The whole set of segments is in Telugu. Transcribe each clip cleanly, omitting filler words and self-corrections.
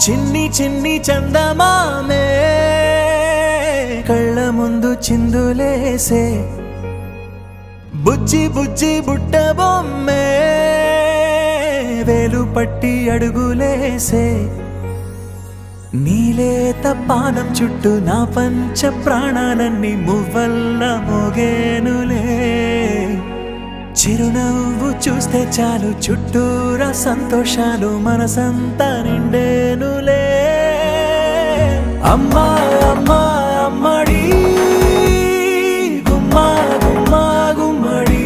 చిన్ని చిన్ని చందమామే కళ్ళ ముందు చిందులేసే బుజ్జి బుజ్జి బుట్ట బొమ్మే వేలు పట్టి అడుగులేసే నీలేత పానం చుట్టూ నా పంచ ప్రాణాలన్నీ మువ్వల్ల మోగేనులే చిరునవ్వు చూస్తే చాలు చుట్టూరా సంతోషాలు మనసంతా నిండేనులే అమ్మా అమ్మా అమ్మడి గుమ్మా గుమ్మా గుమ్మడి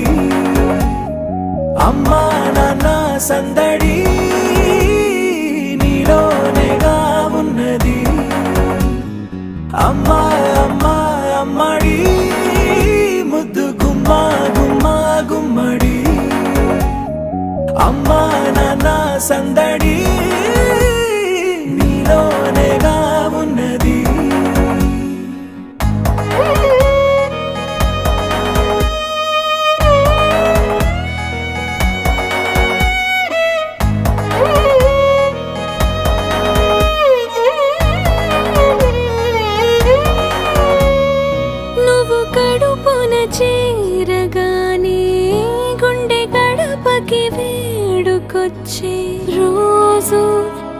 అమ్మా నాన్న సందడి నీలోనేగా ఉన్నది అమ్మా అమ్మా అమ్మడి ముద్దు గుమ్మా గుమ్మా గుమ్మడి అమ్మా నాన్న సందడి నీలోనేగా ఉన్నది నువ్వు కడుపున చేరగానే గుండె గడపకి వేడుకొచ్చే రోజు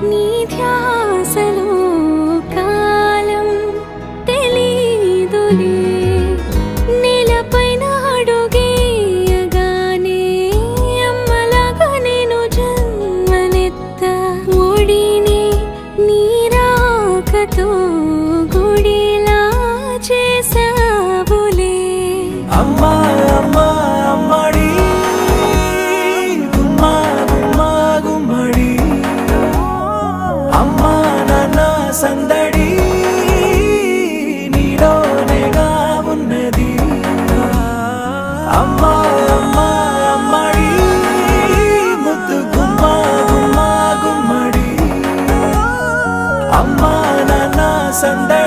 నీ ధ్యాసలో కాలం తెలీదులే నేలపైన అడుగేయగానే అమ్మలాగా నేను జన్మనెత్త ఒడిని నీ రాకతో గుడిలా చేసావులే అమ్మా అమ్మా అమ్మడి గుమ్మా గుమ్మా గుమ్మడి అమ్మా నాన్న సందడి నీలోనేగా ఉన్నది అమ్మా అమ్మా అమ్మడి ముద్దు గుమ్మా గుమ్మా గుమ్మడి అమ్మా నాన్న సందడి